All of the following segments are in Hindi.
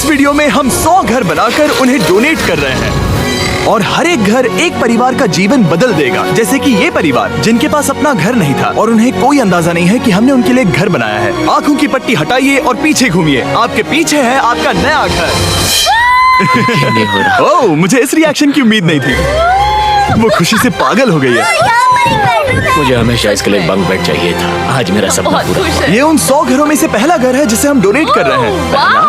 इस वीडियो में हम 100 घर बनाकर उन्हें डोनेट कर रहे हैं और हर एक घर एक परिवार का जीवन बदल देगा। जैसे कि ये परिवार जिनके पास अपना घर नहीं था और उन्हें कोई अंदाजा नहीं है कि हमने उनके लिए घर बनाया है। आंखों की पट्टी हटाइए और पीछे घूमिए। आपके पीछे है आपका नया घर। ओह, मुझे इस रिएक्शन की उम्मीद नहीं थी। वो खुशी से पागल हो गई है। मुझे हमेशा इसके लिए बंक बेड चाहिए था। आज मेरा सपना पूरा हुआ। ये उन 100 घरों में से पहला घर है जिसे हम डोनेट कर रहे हैं।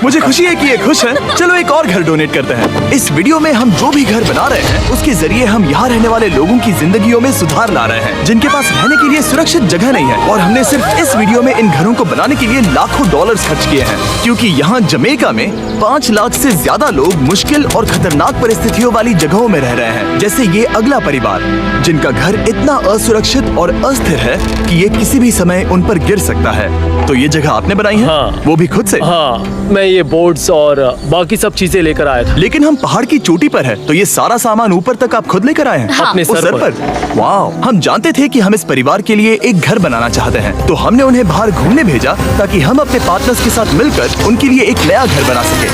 मुझे खुशी है कि ये खुश है। चलो एक और घर डोनेट करते हैं। इस वीडियो में हम जो भी घर बना रहे हैं उसके जरिए हम यहाँ रहने वाले लोगों की जिंदगियों में सुधार ला रहे हैं जिनके पास रहने के लिए सुरक्षित जगह नहीं है। और हमने सिर्फ इस वीडियो में इन घरों को बनाने के लिए लाखों डॉलर्स खर्च किए हैं, क्योंकि यहाँ जमैका में 5 लाख से ज्यादा लोग मुश्किल और खतरनाक परिस्थितियों वाली जगहों में रह रहे हैं। जैसे ये अगला परिवार जिनका घर इतना असुरक्षित और अस्थिर है कि ये किसी भी समय उन पर गिर सकता है। तो ये जगह आपने बनाई है? हाँ। वो भी खुद से? हाँ, मैं ये बोर्ड्स और बाकी सब चीजें लेकर आया था। लेकिन हम पहाड़ की चोटी पर है, तो ये सारा सामान ऊपर तक आप खुद लेकर आए हैं? हाँ। अपने उस सर पर। वाओ, हम जानते थे कि हम इस परिवार के लिए एक घर बनाना चाहते हैं, तो हमने उन्हें बाहर घूमने भेजा ताकि हम अपने पार्टनर्स के साथ मिलकर उनके लिए एक नया घर बना सके।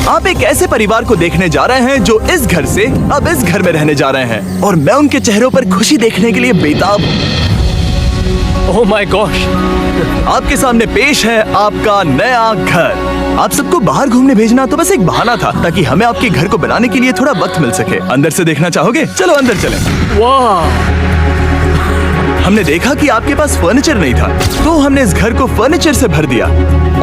आप एक ऐसे परिवार को देखने जा रहे हैं जो इस घर से अब इस घर में रहने जा रहे हैं, और मैं उनके चेहरों पर खुशी देखने के लिए बेताब हूं। ओह माय गॉश, आपके सामने पेश है आपका नया घर। आप सबको बाहर घूमने भेजना तो बस एक बहाना था ताकि हमें आपके घर को बनाने के लिए थोड़ा वक्त मिल सके। अंदर से देखना चाहोगे? चलो अंदर चलें। वाह, हमने देखा कि आपके पास फर्नीचर नहीं था, तो हमने इस घर को फर्नीचर से भर दिया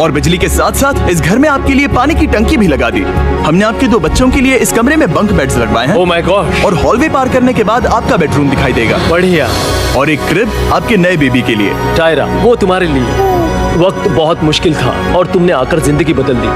और बिजली के साथ साथ इस घर में आपके लिए पानी की टंकी भी लगा दी। हमने आपके 2 बच्चों के लिए इस कमरे में बंक बेड्स लगवाए हैं। ओह माय गॉश, और हॉलवे पार करने के बाद आपका बेडरूम दिखाई देगा। बढ़िया। और एक क्रिब आपके नए बेबी के लिए। टायरा, वो तुम्हारे लिए। वक्त बहुत मुश्किल था और तुमने आकर जिंदगी बदल दी।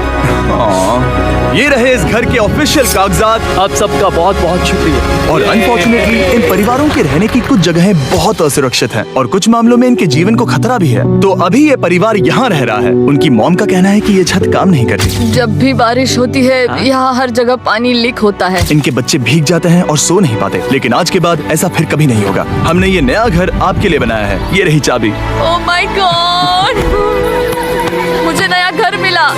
ये रहे इस घर के ऑफिशियल कागजात। आप सबका बहुत बहुत शुक्रिया। और अनफॉर्चुनेटली इन परिवारों के रहने की कुछ जगहें बहुत असुरक्षित हैं और कुछ मामलों में इनके जीवन को खतरा भी है। तो अभी ये परिवार यहाँ रह रहा है। उनकी मॉम का कहना है कि ये छत काम नहीं करती। जब भी बारिश होती है यहाँ हर जगह पानी लीक होता है। इनके बच्चे भीग जाते हैं और सो नहीं पाते, लेकिन आज के बाद ऐसा फिर कभी नहीं होगा। हमने ये नया घर आपके लिए बनाया है। ये रही चाबी। ओह माय गॉड, मुझे नया घर मिला।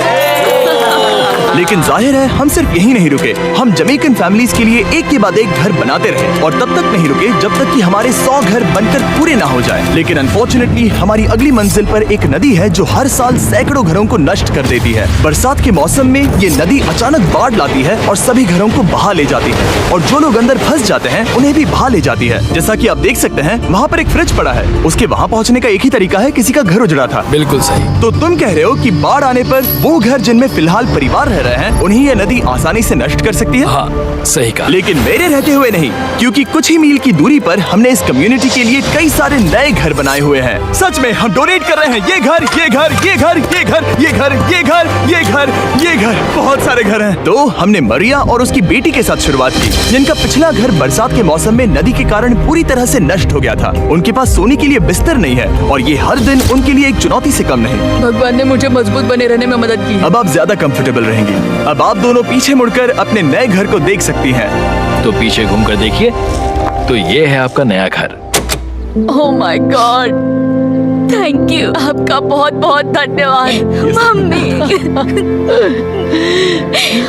लेकिन जाहिर है हम सिर्फ यहीं नहीं रुके। हम जमैकन फैमिलीज के लिए एक के बाद एक घर बनाते रहे और तब तक नहीं रुके जब तक कि हमारे 100 घर बनकर पूरे ना हो जाए। लेकिन अनफॉर्चुनेटली हमारी अगली मंजिल पर एक नदी है जो हर साल सैकड़ों घरों को नष्ट कर देती है। बरसात के मौसम में ये नदी अचानक बाढ़ लाती है और सभी घरों को बहा ले जाती है, और जो लोग अंदर फंस जाते हैं उन्हें भी बहा ले जाती है। जैसा कि आप देख सकते हैं वहाँ पर एक फ्रिज पड़ा है। उसके वहाँ पहुँचने का एक ही तरीका है, किसी का घर उजड़ा था। बिल्कुल सही। तो तुम कह रहे हो कि बाढ़ आने पर वो घर जिनमें फिलहाल परिवार रह रहे हैं उन्हें ये नदी आसानी से नष्ट कर सकती है? हाँ, सही कहा। लेकिन मेरे रहते हुए नहीं, क्योंकि कुछ ही मील की दूरी पर हमने इस कम्युनिटी के लिए कई सारे नए घर बनाए हुए हैं। सच में हम डोनेट कर रहे हैं। ये घर, ये घर, ये घर, ये घर, ये घर, ये घर, ये घर, ये घर, बहुत सारे घर हैं। तो हमने मरिया और उसकी बेटी के साथ शुरुआत की, जिनका पिछला घर बरसात के मौसम में नदी के कारण पूरी तरह से नष्ट हो गया था। उनके पास सोने के लिए बिस्तर नहीं है और ये हर दिन उनके लिए एक चुनौती से कम नहीं। भगवान ने मुझे मजबूत बने रहने में मदद की। अब आप ज्यादा कंफर्टेबल रहेंगी। अब आप दोनों पीछे मुड़कर अपने नए घर को देख सकती हैं। तो पीछे घूमकर देखिए, तो ये है आपका नया घर। Oh my God, thank you. आपका बहुत बहुत धन्यवाद मम्मी।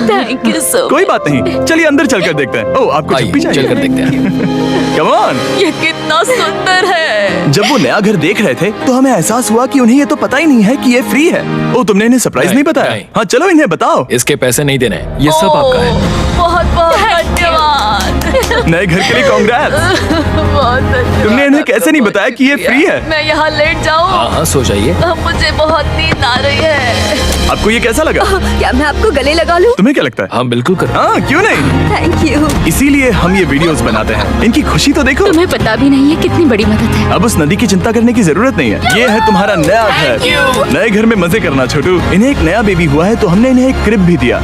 Thank you so. कोई बात नहीं, चलिए अंदर चलकर देखते हैं। ओह, आपको छुट्टी चाहिए? चलकर देखते हैं। Come on. ये कितना सुंदर है। जब वो नया घर देख रहे थे तो हमें एहसास हुआ कि उन्हें ये तो पता ही नहीं है कि ये फ्री है। ओह, तुमने इन्हें सरप्राइज नहीं बताया? नहीं। हाँ, चलो इन्हें बताओ। इसके पैसे नहीं देने, ये सब आपका है। बहुत बहुत धन्यवाद। नए घर के लिए कांग्रेट्स। बहुत धन्यवाद। तुमने इन्हें कैसे नहीं बताया कि ये फ्री है? मैं यहाँ लेट जाऊँ? हाँ हाँ, सो जाइए। मुझे बहुत नींद आ रही है। आपको ये कैसा लगा? क्या मैं आपको गले लगा लूं? तुम्हें क्या लगता है? हाँ बिल्कुल कर। हाँ, क्यों नहीं? Thank you. इसीलिए हम ये वीडियोस बनाते हैं। इनकी खुशी तो देखो। तुम्हें पता भी नहीं है कितनी बड़ी मदद है। अब उस नदी की चिंता करने की जरूरत नहीं है। ये है तुम्हारा नया घर। नए घर में मजे करना छोटू। इन्हें एक नया बेबी हुआ है तो हमने इन्हें एक क्रिब भी दिया।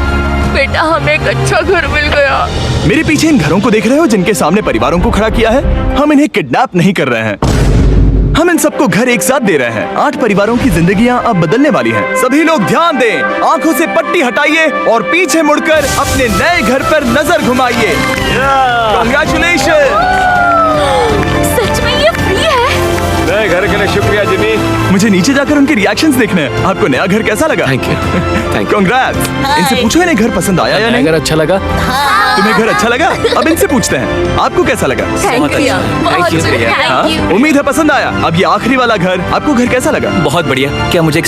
बेटा, हमें एक अच्छा घर मिल गया। मेरे पीछे इन घरों को देख रहे हो जिनके सामने परिवारों को खड़ा किया है? हम इन्हें किडनैप नहीं कर रहे हैं। हम इन सबको घर एक साथ दे रहे हैं। 8 परिवारों की जिंदगियां अब बदलने वाली हैं। सभी लोग ध्यान दें, आंखों से पट्टी हटाइए और पीछे मुड़कर अपने नए घर पर नजर घुमाइए। Congratulations! सच में ये फ्री है? नए घर के लिए शुक्रिया जिमी। मुझे नीचे जाकर उनके रिएक्शंस देखने हैं। आपको नया घर कैसा लगा? Thank you thank you. Congrats. इनसे पूछो इन्हें घर पसंद आया या नहीं? अगर अच्छा लगा तुम्हें घर अच्छा लगा? अब इनसे पूछते हैं आपको कैसा लगा? थैंक यू थैंक यू हाँ? उम्मीद है पसंद आया। अब ये आखिरी वाला घर, आपको घर कैसा लगा? बहुत बढ़िया। क्या मुझे एक